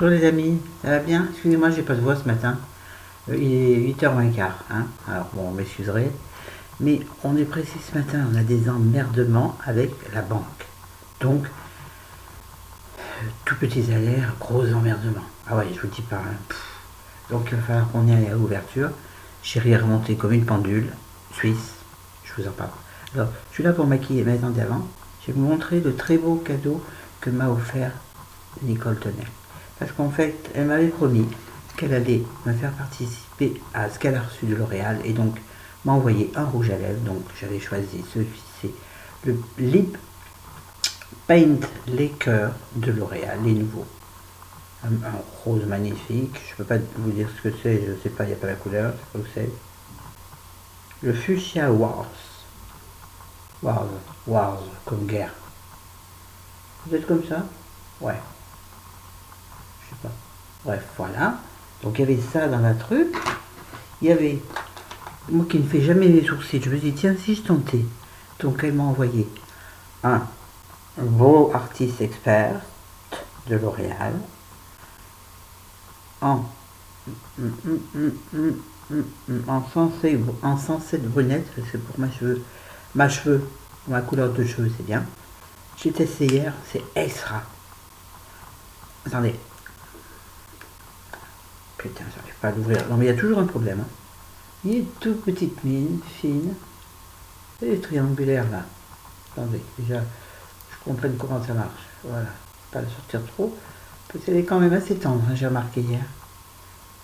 Bonjour les amis, ça va bien? Excusez-moi, j'ai pas de voix ce matin. Il est 8h moins quart, hein. Alors bon, on m'excuserait. Mais on est précis ce matin, on a des emmerdements avec la banque. Donc, tout petit salaire, gros emmerdement. Ah ouais, je vous dis pas, hein. Donc il va falloir qu'on y aille à l'ouverture. Chérie est remontée comme une pendule, suisse, je vous en parle. Alors, je suis là pour maquiller, mais attendez avant. Je vais vous montrer le très beau cadeau que m'a offert Nicole Tonnel. Parce qu'en fait, elle m'avait promis qu'elle allait me faire participer à ce qu'elle a reçu de L'Oréal et donc m'a envoyé un rouge à lèvres. Donc j'avais choisi celui-ci, c'est le Lip Paint Laker de L'Oréal, les nouveaux. Un rose magnifique, je peux pas vous dire ce que c'est, je sais pas, il n'y a pas la couleur, je sais pas où c'est. Le Fuchsia Wars. Wars, comme guerre. Vous êtes comme ça? Ouais. Je sais pas. Bref, voilà. Donc il y avait ça dans la truc. Il y avait, moi qui ne fais jamais les sourcils, je me dis tiens si je tentais. Donc elle m'a envoyé un beau artiste expert de L'Oréal en en sensé de brunette, c'est pour ma couleur de cheveux c'est bien. J'ai testé hier, c'est extra. Attendez. Putain, j'arrive pas à l'ouvrir. Non mais il y a toujours un problème. Hein. Il est tout petite mine, fine. Et triangulaire là. Attendez, déjà, je comprenne comment ça marche. Voilà. Pas le sortir trop. Parce qu'elle est quand même assez tendre, hein, j'ai remarqué hier.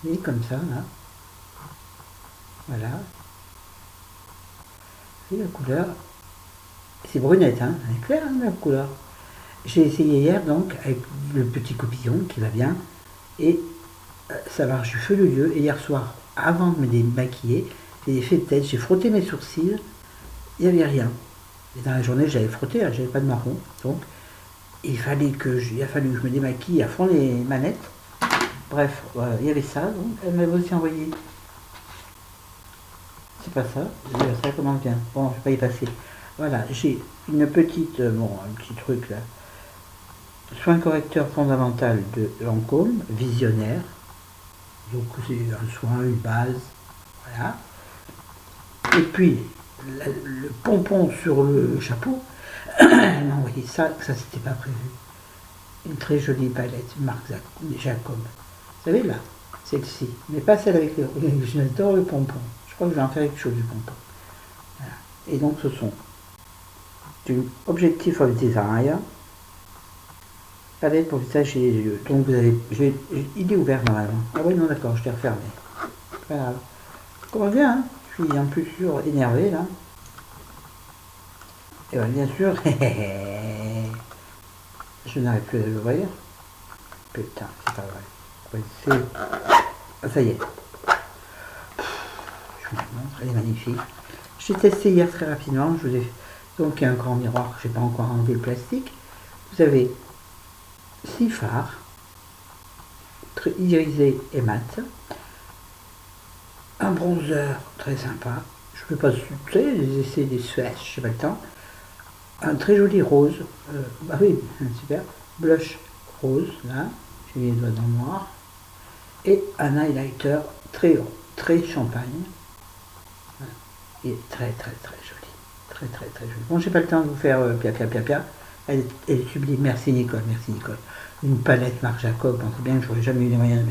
Et comme ça, là. Voilà. Et la couleur. C'est brunette, hein. Elle est claire, hein, la couleur. J'ai essayé hier donc avec le petit copillon qui va bien. Et ça marche du feu de Dieu. Et hier soir, avant de me démaquiller, j'ai fait de tête, j'ai frotté mes sourcils. Il n'y avait rien. Et dans la journée, j'avais frotté, hein, j'avais pas de marron. Donc, il a fallu que je me démaquille à fond les manettes. Bref, voilà, il y avait ça. Donc, elle m'avait aussi envoyé. C'est pas ça. Ça commence bien. Bon, je vais pas y passer. Voilà, j'ai une petite, un petit truc là. Soin correcteur fondamental de Lancôme, visionnaire. Donc c'est un soin, une base. Voilà. Et puis, le pompon sur le chapeau, elle m'a envoyé ça c'était pas prévu. Une très jolie palette, marque Jacob. Vous savez là, celle-ci, mais pas celle avec les. J'adore le pompon. Je crois que je vais en faire quelque chose du pompon. Voilà. Et donc ce sont du Objective of Desire, palette pour visage et les yeux. Donc vous avez. Il est ouvert normalement. Ah oui, non, d'accord, je l'ai refermé. Voilà. Comment bien, hein. Je suis en plus sûr énervé là. Et bien, bien sûr, je n'arrive plus à l'ouvrir. Putain, c'est pas vrai. Ah, ça y est. Je vous la montre, elle est magnifique. J'ai testé hier très rapidement. Donc il y a un grand miroir, je n'ai pas encore enlevé le plastique. Vous avez 6 fards, irisé et mat. Un bronzer très sympa. Je ne peux pas des essais, des swatchs, je n'ai pas le temps. Un très joli rose, ah oui, super, blush rose, là, j'ai mis les doigts dans le noir, et un highlighter très haut, très champagne, voilà. Et très très très joli, très très très joli. Bon, j'ai pas le temps de vous faire pia, elle est sublime, merci Nicole, Une palette Marc Jacob, on sait bien que j'aurais jamais eu les moyens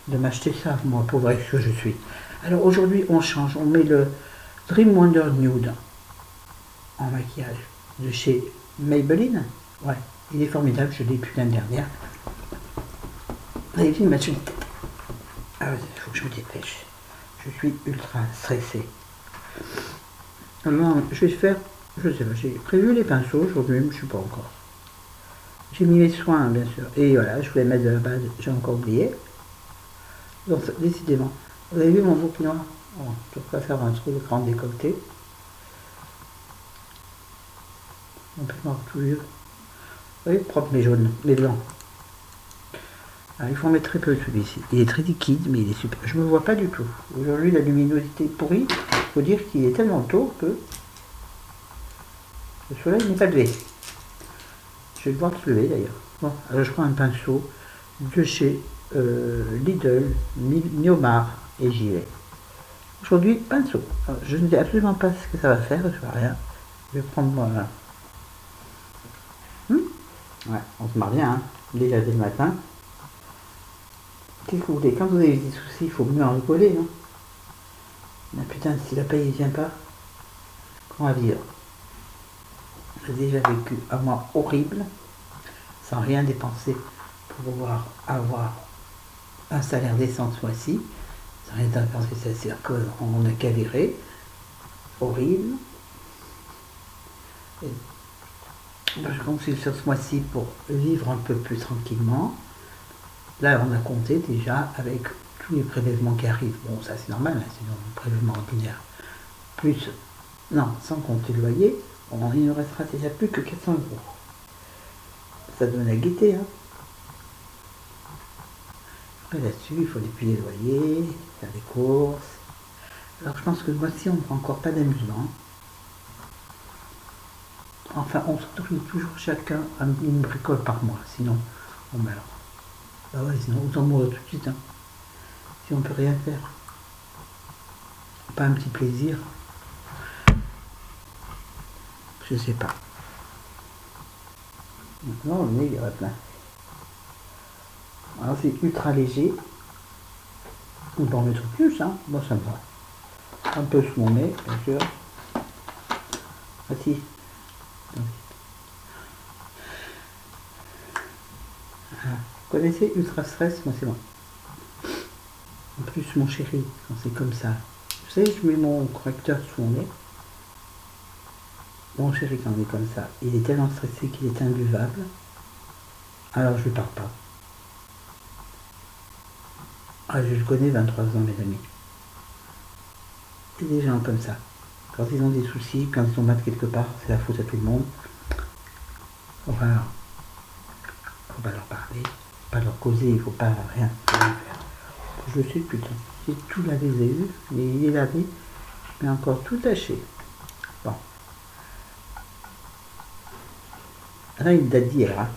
de m'acheter ça, moi, pauvre que je suis. Alors aujourd'hui, on change, on met le Dream Wonder Nude en maquillage de chez Maybelline. Ouais, il est formidable, je l'ai depuis l'année dernière. Vous avez vu, il m'a tué une tête. Ah ouais, il faut que je me dépêche. Je suis ultra stressé. Alors, je vais faire, je sais pas, j'ai prévu les pinceaux aujourd'hui, mais je ne sais pas encore. J'ai mis mes soins, bien sûr. Et voilà, je voulais mettre de la base, j'ai encore oublié. Donc, décidément. Vous avez vu mon bouc noir? Oh, je peux faire un truc grand décolleté. Un peu noir tout vieux. Vous voyez, propre mais jaune, mais blanc. Alors, il faut en mettre très peu celui-ci. Il est très liquide, mais il est super. Je ne me vois pas du tout. Aujourd'hui, la luminosité est pourrie. Il faut dire qu'il est tellement tôt que le soleil n'est pas levé. Je vais devoir se lever d'ailleurs. Bon, alors je prends un pinceau de chez Lidl, Miomar et Gilet. Aujourd'hui, pinceau. Alors, je ne sais absolument pas ce que ça va faire, je ne vois rien. Je vais prendre moi. Ouais, on se marre bien, hein. Déjà dès le matin. Qu'est-ce que vous voulez? Quand vous avez des soucis, il faut mieux en rigoler, non? Mais putain, si la paye ne vient pas, comment vivre? J'ai déjà vécu un mois horrible, sans rien dépenser pour pouvoir avoir un salaire décent ce mois-ci. Sans rien dépenser, c'est-à-dire qu'on a galéré. Horrible. Et je compte sur ce mois-ci pour vivre un peu plus tranquillement. Là, on a compté déjà avec tous les prélèvements qui arrivent. Bon, ça c'est normal, hein, c'est un prélèvement ordinaire. Plus, non, sans compter le loyer, il ne restera déjà plus que 400 euros. Ça donne la gaieté, hein. Après là-dessus, il faut dépiler le loyer, faire des courses. Alors je pense que moi ci on ne prend encore pas d'amusement. Enfin, on s'autorise toujours chacun une bricole par mois, sinon on meurt. Bah ouais, sinon autant mourir tout de suite, hein. Si on peut rien faire. Pas un petit plaisir. Je sais pas. Maintenant, le nez, il y aurait plein. Alors, c'est ultra léger. On peut en mettre plus, hein. Moi, ça me va. Un peu sous mon nez, bien sûr. Ah si. Vous connaissez Ultra Stress? Moi, c'est moi. En plus, mon chéri, quand c'est comme ça. Vous savez, je mets mon correcteur sous mon nez. Mon chéri, quand il est comme ça, il est tellement stressé qu'il est imbuvable. Alors, je lui parle pas. Ah, je le connais, 23 ans, mes amis. Et des gens comme ça. Quand ils ont des soucis, quand ils sont mal quelque part, c'est la faute à tout le monde. Enfin, faut pas leur parler, pas leur causer, il faut pas rien faire. Je sais, putain, j'ai tout lavé les yeux, mais il est lavé, mais encore tout taché. Bon. Là, il date d'hier, hein.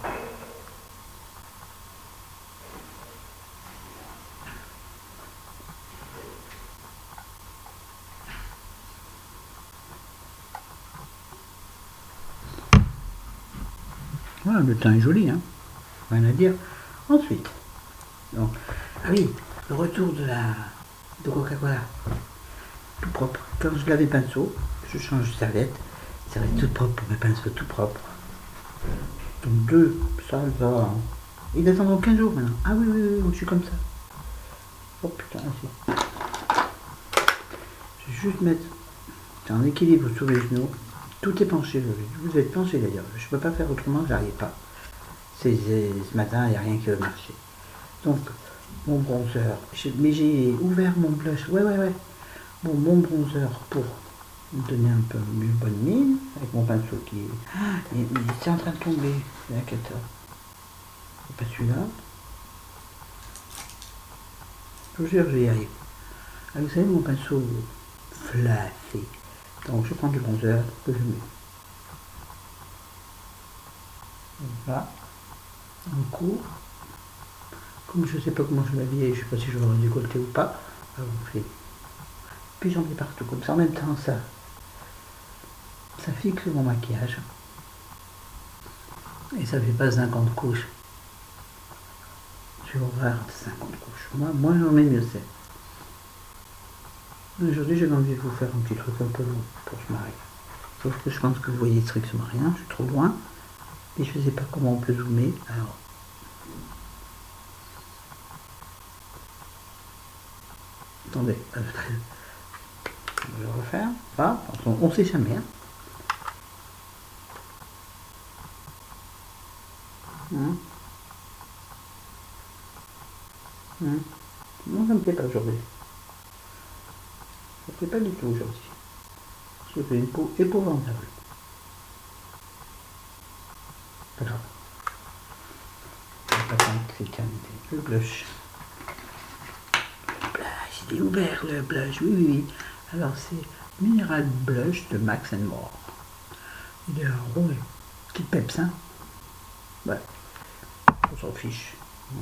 Voilà, le teint est joli, hein. Rien à dire. Ensuite, donc, ah oui, le retour de Coca-Cola. Tout propre. Quand je lave les pinceaux, je change de serviette. Serviette toute propre pour mes pinceaux tout propres. Donc deux, ça va. Ils attendront 15 jours maintenant. Ah oui, oui, oui, je suis comme ça. Oh putain, si. Je vais juste mettre en équilibre sur les genoux. Tout est penché, vous êtes penché d'ailleurs. Je ne peux pas faire autrement, j'arrive pas. Ce matin, il n'y a rien qui veut marcher. Donc, mon bronzer. Mais j'ai ouvert mon blush. Ouais. Bon, mon bronzer pour me donner un peu une bonne mine, avec mon pinceau qui est. Ah, c'est en train de tomber, la 14. C'est pas celui-là. Je vous jure, je vais y arriver. Ah, vous savez, mon pinceau fluffé. Donc, je prends du bronzer que je mets. Voilà. Un coup. Comme je ne sais pas comment je m'habille, je ne sais pas si je vais avoir un décolleté ou pas. Alors, puis j'en mets partout. Comme ça, en même temps, ça fixe mon maquillage. Et ça fait pas 50 couches. Sur 50 couches. Moi j'en ai mieux c'est. Aujourd'hui, j'ai envie de vous faire un petit truc un peu long pour se marier. Sauf que je pense que vous voyez strictement rien, je suis trop loin. Et je ne sais pas comment on peut zoomer. Alors. Attendez, je vais le refaire. Ah, on ne sait jamais. Hein. Non, ça ne me plaît pas aujourd'hui. Ça ne me plaît pas du tout aujourd'hui. Je fais une peau épouvantable. Pas grave. C'est terminé. Le blush. Il est ouvert le blush, oui. Alors c'est Mineral Blush de Max More. Il est rond, petit peps, hein. Ouais, on s'en fiche.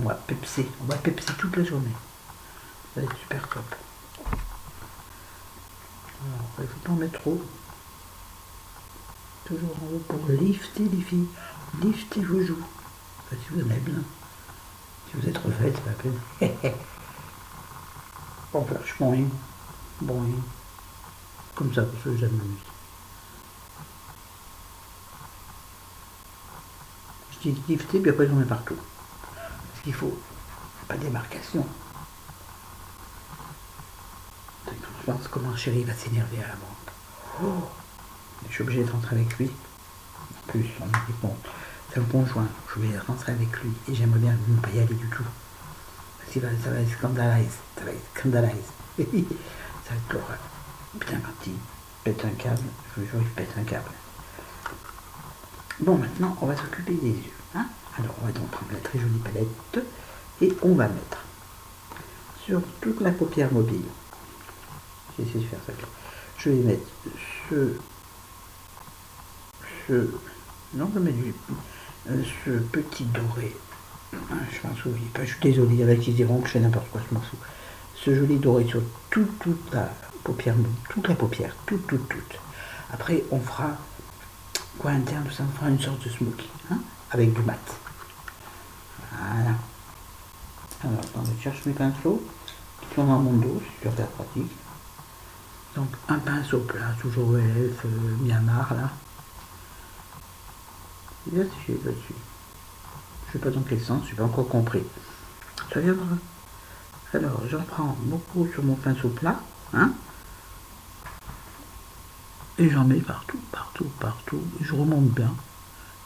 On va pepser toute la journée. Ça va être super top. Alors, il ne faut pas en mettre trop. Toujours en haut pour lifter les filles. Lifter vos joues. Enfin, si vous en avez bien. Si vous êtes refaite, c'est pas la peine. On va faire boing, boing. Comme ça, parce que j'amuse. Je dis lifter, puis après j'en mets partout. Parce qu'il faut pas de démarcation. Je pense comment chéri va s'énerver à la vente. Oh, je suis obligé de rentrer avec lui. En plus, on dit bon, c'est un conjoint, je vais rentrer avec lui et j'aimerais bien ne pas y aller du tout. Parce que ça va être scandalise. Ça va être scandalise. Ça va être l'horreur. Putain, quand il pète un câble, je vous jure, il pète un câble. Bon, maintenant, on va s'occuper des yeux. Hein. Alors, on va donc prendre la très jolie palette et on va mettre sur toute la paupière mobile. J'ai essayé de faire ça. Je vais mettre non, je vais mettre ce petit doré. Je m'en souviens pas, je suis désolé, il y en a qui diront que je fais n'importe quoi, je m'en fous. Ce joli doré sur toute la paupière, toute. Après, on fera quoi interne, tout ça, on fera une sorte de smoky, hein, avec du mat. Voilà. Alors, attendez, je cherche mes pinceaux qui sont dans mon dos, c'est super pratique. Donc, un pinceau plat, toujours ELF, Myanmar, là. Et là, c'est là-dessus. Je ne sais pas dans quel sens, je n'ai pas encore compris. Ça viendra. Alors, j'en prends beaucoup sur mon pinceau plat, hein, et j'en mets partout. Et je remonte bien.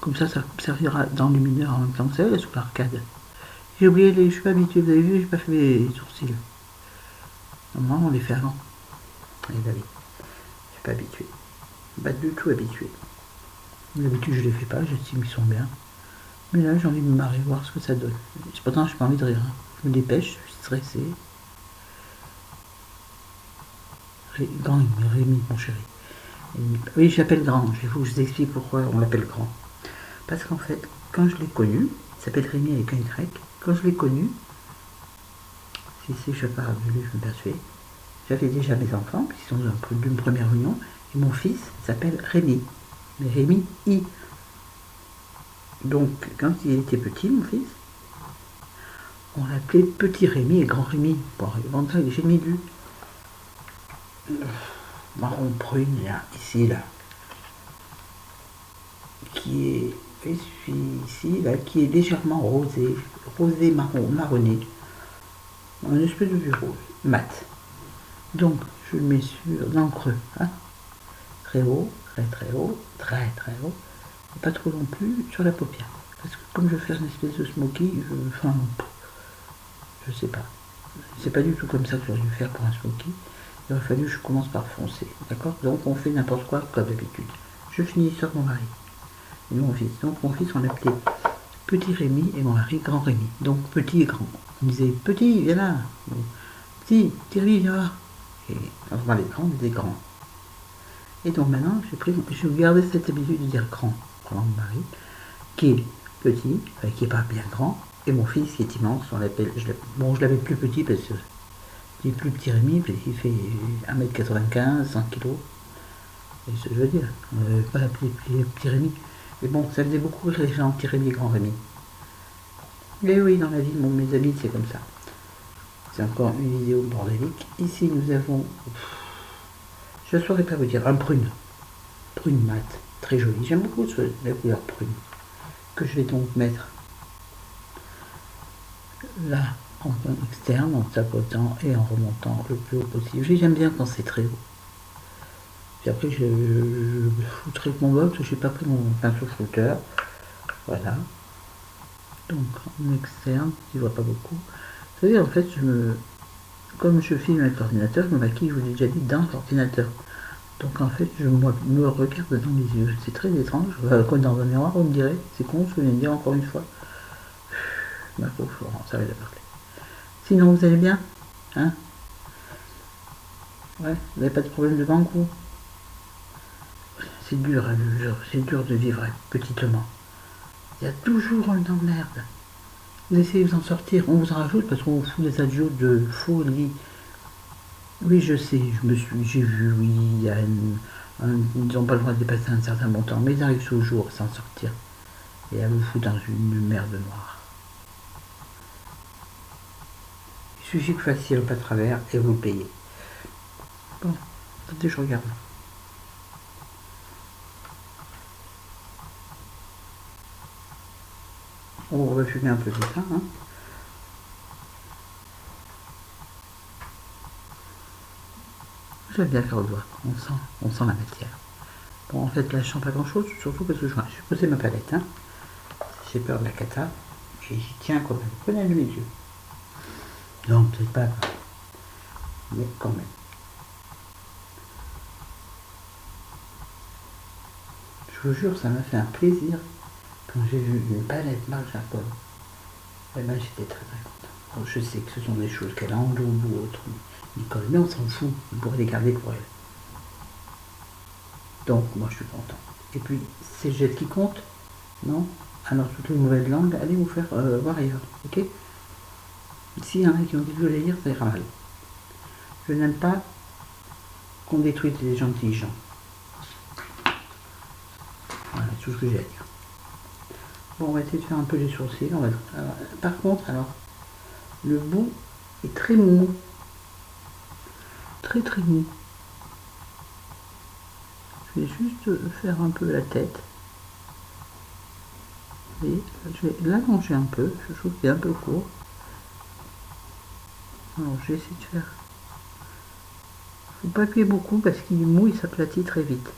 Comme ça me servira d'enlumineur en même temps que ça, sous l'arcade. J'ai oublié je suis pas habitué, vous avez vu, j'ai pas fait mes sourcils. Normalement, on les fait avant. Et bah oui, je suis pas habitué. Pas du tout habitué. D'habitude, je les fais pas, j'estime qu'ils sont bien. Mais là, j'ai envie de me marrer, voir ce que ça donne. Pourtant, j'ai pas envie de rire. Hein. Je me dépêche, je suis stressé. Grand Rémi, mon chéri. Oui, j'appelle Grand. Je vous explique pourquoi on l'appelle Grand. Parce qu'en fait, quand je l'ai connu, il s'appelle Rémi avec un Y. Quand je l'ai connu, si je parle de lui, je me persuade, j'avais déjà mes enfants, qui sont d'une première union, et mon fils s'appelle Rémi. Mais Rémi I. Donc, quand il était petit, mon fils, on l'appelait Petit Rémi et Grand Rémi. Bon, j'ai mis du marron prune, là, ici, là, qui est ici, là, qui est légèrement rosé marronné, un espèce de vieux rose, mat. Donc, je le mets dans le creux, hein, très haut, très haut, et pas trop non plus sur la paupière. Parce que comme je vais faire une espèce de smoky, je sais pas. C'est pas du tout comme ça que j'aurais dû faire pour un smoky. Il aurait fallu que je commence par foncer, d'accord. Donc on fait n'importe quoi comme d'habitude. Je finis sur mon mari et mon fils. Donc mon fils, on l'appelait Petit Rémi et mon mari Grand Rémi. Donc petit et grand. On disait petit, viens là. Petit Rémi, viens là. Et quand on parlait grand, on disait grand. Et donc maintenant, j'ai gardé cette habitude de dire grand pour mon mari, qui est petit, qui n'est pas bien grand, et mon fils qui est immense, je l'avais plus petit parce que il est plus petit Rémi, parce qu'il fait 1m95, 100 kg. Et ce que je veux dire, on n'avait pas l'appeler petit Rémi. Mais bon, ça faisait beaucoup rire les gens, petit Rémi, grand Rémi. Mais oui, dans la vie, mes amis, c'est comme ça. C'est encore une vidéo bordélique. Ici, nous avons, je ne saurais pas vous dire, un prune mat, très joli. J'aime beaucoup la couleur prune, que je vais donc mettre là, en fond externe, en tapotant et en remontant le plus haut possible. J'aime bien quand c'est très haut. Puis après, je foutrai mon box, je n'ai pas pris mon pinceau flouteur. Voilà. Donc, en externe, tu vois pas beaucoup. Vous savez, en fait, comme je filme avec l'ordinateur, je me maquille, je vous ai déjà dit, dans l'ordinateur. Donc, en fait, je me regarde dans les yeux. C'est très étrange. Dans un miroir, vous me direz, c'est con ce que je viens de dire encore une fois. Ma pauvre Florence, ça va la parler. Sinon, vous allez bien, hein? Ouais, vous n'avez pas de problème de banque, vous? C'est dur, c'est dur de vivre petitement. Il y a toujours une emmerde. Vous essayez de vous en sortir, on vous en rajoute parce qu'on fout des adios de folie. Oui, je sais, j'ai vu, oui, ils n'ont pas le droit de dépasser un certain montant, mais ils arrivent toujours à s'en sortir et à vous foutre dans une merde noire. Il suffit que vous fassiez le pas de travers et vous le payez. Bon, attendez, je regarde. On va fumer un peu tout ça, hein. J'aime bien faire au doigt, on sent la matière. Bon, en fait, là, je sens pas grand-chose, surtout parce que je vais poser ma palette, hein. J'ai peur de la cata, et j'y tiens quand même. Prenez mes yeux. Non, peut-être pas grave, mais quand même. Je vous jure, ça m'a fait un plaisir quand j'ai vu une palette Marc Jacobs. Eh ben, j'étais très très content. Alors, je sais que ce sont des choses qu'elle a en double ou autre, Nicole, mais on s'en fout, on pourrait les garder pour elle. Donc, moi, je suis content. Et puis, c'est le geste qui compte, non? Alors, toutes les mauvaises langues, allez vous faire voir ailleurs, ok? S'il y en a qui ont dit que je lire, ça ira mal. Je n'aime pas qu'on détruise les gentils gens. Voilà, c'est tout ce que j'ai à dire. Bon, on va essayer de faire un peu les sourcils. Par contre, alors, le bout est très mou. Très très mou. Je vais juste faire un peu la tête. Et je vais l'allonger un peu. Je trouve qu'il est un peu court. Alors, je vais essayer de faire. Faut pas appuyer beaucoup parce qu'il est mou, il s'aplatit très vite.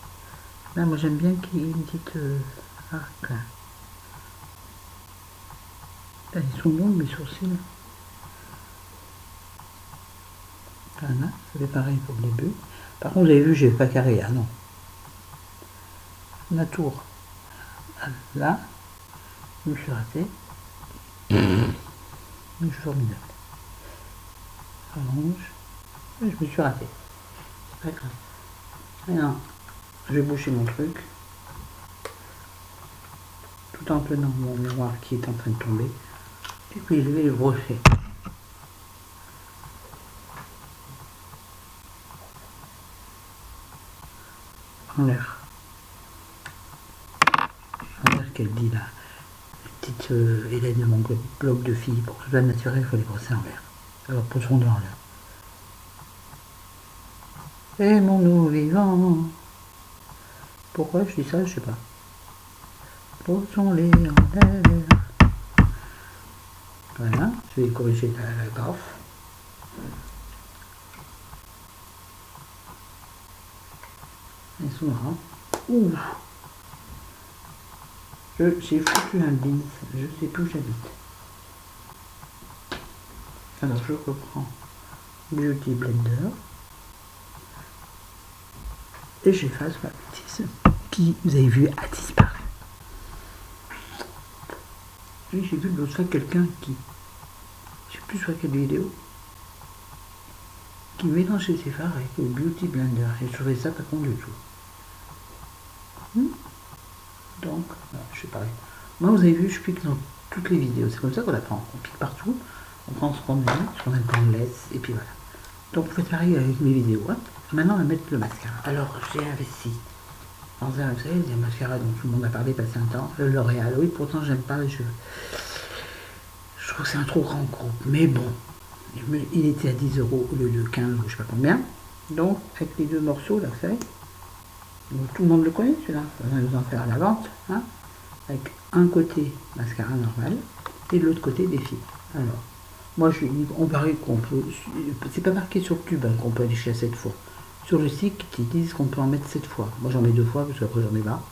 Là, moi, j'aime bien qu'il y ait une petite arc. Là, ils sont longs, mes sourcils. Voilà, ça fait pareil pour le début. Par contre, vous avez vu, j'ai pas carré, ah non. La tour. Là, je me suis raté. Je suis formidable. Allonge. Et je me suis raté. C'est pas grave. Maintenant, je vais boucher mon truc. Tout en tenant mon miroir qui est en train de tomber. Et puis je vais le brosser. En l'air. En l'air qu'elle dit là. La petite Hélène de mon blog de filles. Pour que ce soit naturel, il faut les brosser en l'air. Alors poussons-le en l'air. Aimons-nous vivants. Pourquoi je dis ça, je sais pas. Posons-les en l'air. Voilà, je vais corriger la graffe. Ils sont grands. Ouh. J'ai foutu un bin, je ne sais plus où j'habite. Alors je reprends Beauty Blender et j'efface ma bêtise qui, vous avez vu, a disparu. Oui, j'ai vu l'autre fois quelqu'un qui, je sais plus sur quelle vidéo, qui mélangeait ses fards avec le Beauty Blender et je trouvais ça pas con du tout. Donc, je sais pas. Moi, vous avez vu, je pique dans toutes les vidéos. C'est comme ça qu'on apprend. On pique partout, on prend ce qu'on aime, ce qu'on aime pas, on laisse, et puis voilà. Donc, vous faites pareil avec mes vidéos. Hein. Maintenant, on va mettre le mascara. Alors, j'ai investi dans un, vous savez, des mascaras dont tout le monde a parlé passé un temps. Le L'Oréal, oui, pourtant, j'aime pas. Je trouve que c'est un trop grand groupe. Mais bon, il était à 10 € au lieu de 15 ou je sais pas combien. Donc, avec les deux morceaux, là, vous savez. Donc, tout le monde le connaît, celui-là. On va nous en faire à la vente. Hein, avec un côté mascara normal et de l'autre côté des fibres. Alors, moi, on paraît qu'on peut. C'est pas marqué sur le tube hein, qu'on peut aller jusqu'à 7 fois. Sur le site, ils disent qu'on peut en mettre 7 fois. Moi, j'en mets 2 fois parce qu'après, j'en ai marre.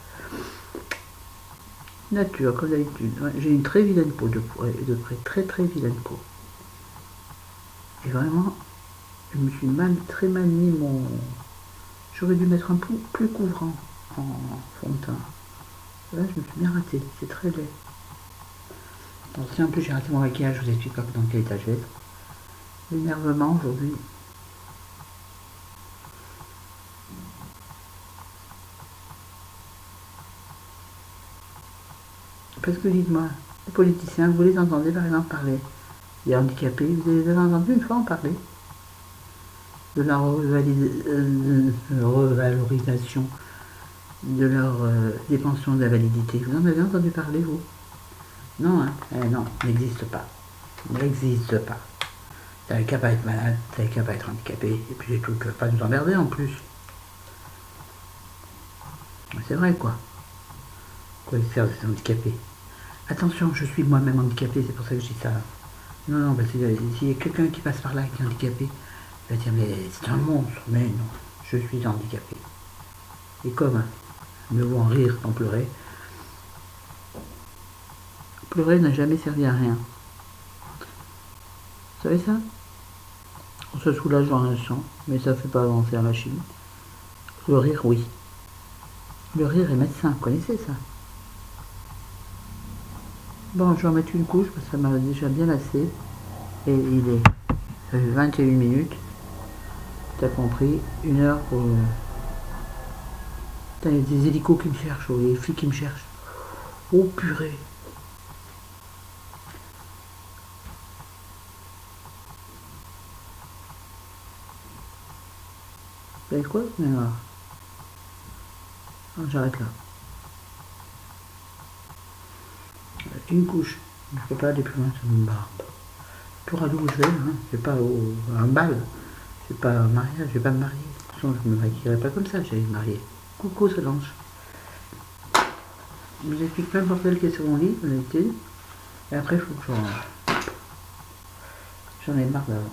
Nature, comme d'habitude. Ouais, j'ai une très vilaine peau de près. Très très vilaine peau. Et vraiment, je me suis très mal mis mon. J'aurais dû mettre un peu plus couvrant en fond de teint. Là, je me suis bien raté. C'est très laid. Donc, si en plus j'ai raté mon maquillage, je vous explique pas dans quel état je vais être. L'énervement aujourd'hui. Parce que dites-moi, Les politiciens, vous les entendez par exemple parler. Les handicapés, vous les avez entendus une fois en parler de la revalorisation de leur des pensions d'invalidité. Vous en avez entendu parler, vous? Non, hein? Non, n'existe pas. N'existe pas. T'avais qu'à pas être malade, t'avais qu'à pas être handicapé, et puis les trucs, pas nous emmerder en plus. C'est vrai, quoi. Quoi faire des handicapés? Attention, je suis moi-même handicapé, c'est pour ça que je dis ça. Non, non, parce que s'il y a quelqu'un qui passe par là qui est handicapé, il va dire, mais c'est un monstre. Mais non, je suis handicapé. Et comme, mieux vaut en rire qu'en pleurer. Pleurer n'a jamais servi à rien. Vous savez ça? On se soulage dans un champ, mais ça ne fait pas avancer la machine. Le rire, oui. Le rire est médecin, vous connaissez ça? Bon, je vais en mettre une couche parce que ça m'a déjà bien lassé. Et il est. Ça fait 21 minutes. T'as compris? 1 heure pour. Putain, il y a des hélicos qui me cherchent, ou des flics qui me cherchent. Oh purée! Vous savez quoi? J'arrête là. Une couche. Je ne peux pas aller plus loin, ça me barbe. Tout à où je vais, hein. Je vais pas à un bal. Je vais pas un mariage, je vais pas me marier. De toute façon, je me maquillerai pas comme ça, j'allais me marier. Coucou Solange. Je vous explique plein de bordel qui est sur mon lit, en réalité. Et après, il faut que j'en ai marre d'avance.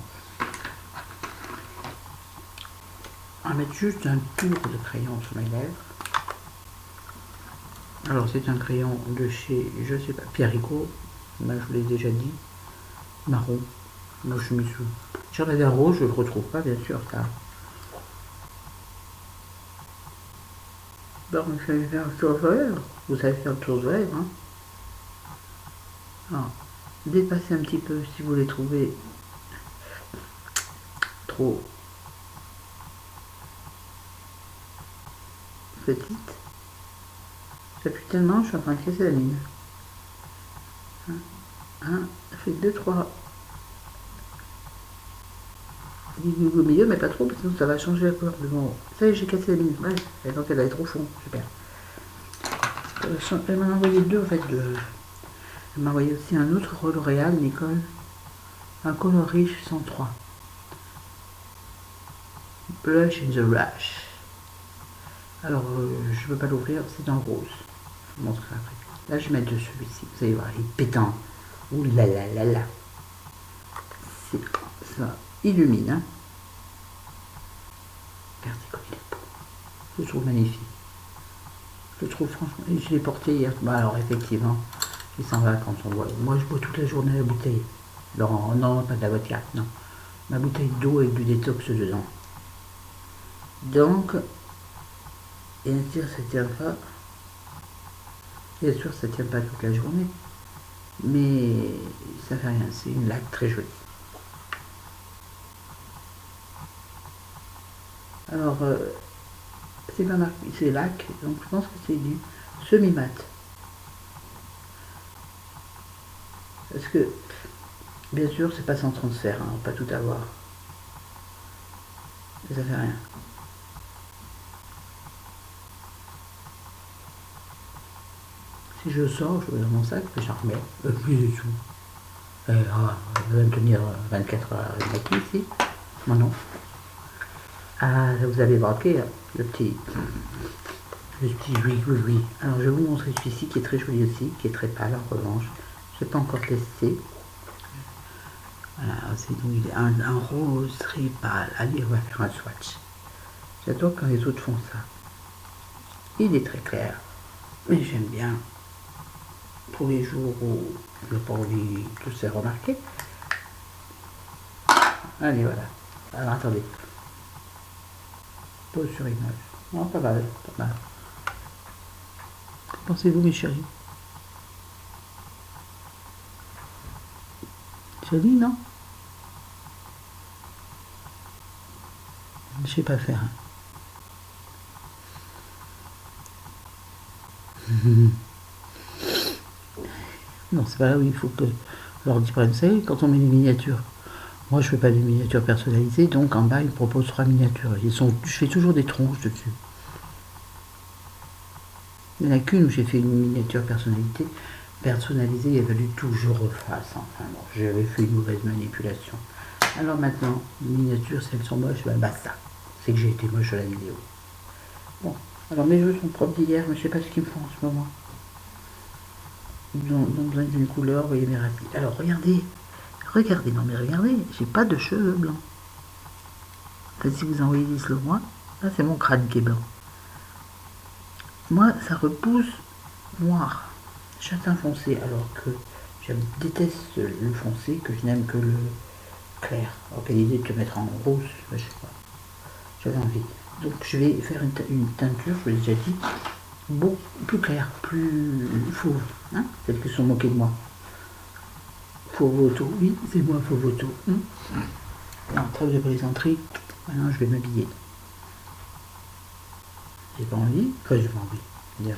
On va mettre juste un tour de crayon sur mes lèvres. Alors, c'est un crayon de chez, je sais pas, Pierrico. Moi, je vous l'ai déjà dit. Marron. Moi, je suis mis sous. J'en avais un rouge, je le retrouve pas, bien sûr, ça. Bon, je vais faire un tour de lèvres. Vous savez faire le tour de lèvres, hein. Alors, dépassez un petit peu si vous les trouvez trop petites. J'appuie tellement, je suis en train de casser la mine. Ça fait 2-3 au milieu, mais pas trop, parce que sinon ça va changer la couleur de mon. Ça y est, j'ai cassé la mine. Ouais, et donc elle va être au fond, super. Elle m'en a envoyé 2 en fait. Elle m'a envoyé aussi un autre L'Oréal, Nicole. Un Color Riche 103. Blush in the Rush. Alors, je ne peux pas l'ouvrir, c'est en rose. Je vous montrerai après. Là, je vais mettre de celui-ci. Vous allez voir, il est pétant. Ouh là là là là. Ça illumine. Hein. Regardez comme il est beau. Je le trouve magnifique. Je le trouve franchement. Et je l'ai porté hier. Bah, alors, effectivement, il s'en va quand on boit. Moi, je bois toute la journée la bouteille. Alors, non, pas de la vodka, non. Ma bouteille d'eau avec du détox dedans. Donc, bien sûr, ça tient pas. Bien sûr, ça tient pas toute la journée. Mais ça fait rien. C'est une laque très jolie. Alors, c'est pas marqué, c'est lac, donc je pense que c'est du semi-mat. Parce que, bien sûr, c'est pas sans transfert, hein, on va pas tout avoir. Mais ça fait rien. Si je sors, je vais dans mon sac, puis j'en remets. Plus du tout. Je vais me tenir 24 heures avec la ici. Moi non. Ah, vous avez braqué, hein, le petit oui. Alors je vais vous montrer celui-ci qui est très joli aussi, qui est très pâle en revanche. Je n'ai pas encore testé. Voilà, c'est donc un rose très pâle. Allez, on va faire un swatch. J'adore quand les autres font ça. Il est très clair, mais j'aime bien. Pour les jours où je n'ai pas envie de se faire remarquer. Allez, voilà. Alors attendez. Pause sur image. Non, pas mal, pas mal. Qu'en pensez-vous, mes chéris? Joli, non? Je sais pas faire. Non, c'est pas là où il faut que l'ordi prenne. Vous savez, quand on met des miniatures, moi je fais pas de miniatures personnalisées, donc en bas il me propose 3 miniatures. Je fais toujours des tronches dessus. Il n'y en a qu'une où j'ai fait une miniature personnalisée, il a fallu tout que je refasse. Enfin bon, j'avais fait une mauvaise manipulation. Alors maintenant, les miniatures, si elles sont moches, ben basta. C'est que j'ai été moche à la vidéo. Bon, alors mes jeux sont propres d'hier, mais je sais pas ce qu'ils me font en ce moment. Ils ont besoin d'une couleur, vous voyez mes rapides. Alors regardez, non mais regardez, j'ai pas de cheveux blancs. Enfin, si vous envoyez des slow moi, là c'est mon crâne qui est blanc. Moi, ça repousse noir, châtain foncé, alors que je déteste le foncé, que je n'aime que le clair. Alors quelle idée de te mettre en rose, je sais pas. J'avais envie. Donc je vais faire une teinture, je vous l'ai déjà dit, beaucoup plus claire, plus fauve, hein, celles qui sont moquées de moi. Fauve auto, oui, c'est moi fauve auto. Non, trêve de plaisanterie, maintenant je vais m'habiller. J'ai pas envie, enfin j'ai pas envie. Il va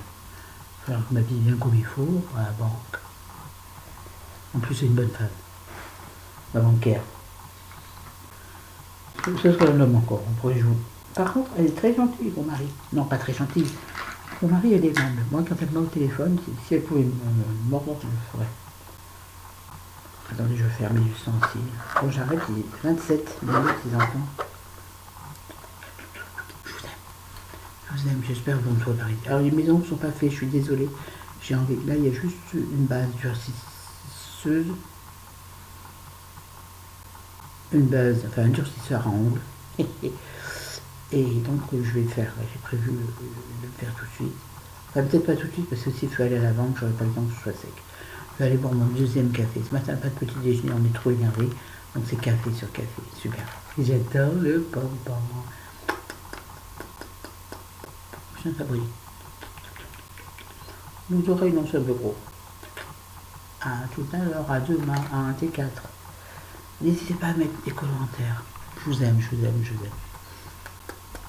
falloir que je m'habille bien comme il faut, à la banque. En plus c'est une bonne femme, la bancaire. Ce serait un homme encore, on pourrait jouer. Par contre, elle est très gentille, mon mari. Non, pas très gentille. Mon mari, elle est aimable. Moi, quand elle m'a au téléphone, si elle pouvait me mordre, je le ferais. Attendez, je vais fermer du sang aussi. Bon, j'arrête, il est 27 minutes, les enfants. Je vous aime, j'espère que vous me trouvez pareil. Alors, les maisons ne sont pas faites, je suis désolée. J'ai envie. Là, il y a juste une base durcisseuse. Une base, enfin un durcisseur à ongles. Et donc je vais le faire, j'ai prévu de le faire tout de suite. Enfin peut-être pas tout de suite parce que s'il faut aller à la vente, j'aurai pas le temps que ce soit sec. Je vais aller boire mon deuxième café. Ce matin pas de petit déjeuner, on est trop énervé. Donc c'est café sur café, super. J'adore le bonbon. Putain, ça brille. Nos oreilles non, c'est un peu gros. À tout à l'heure, à demain, à un T4. N'hésitez pas à mettre des commentaires. Je vous aime, je vous aime, je vous aime.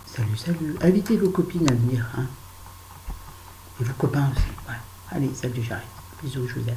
Salut, salut. Invitez vos copines à venir, hein. Et vos copains aussi. Ouais. Allez, salut, j'arrête. Bisous, je vous aime.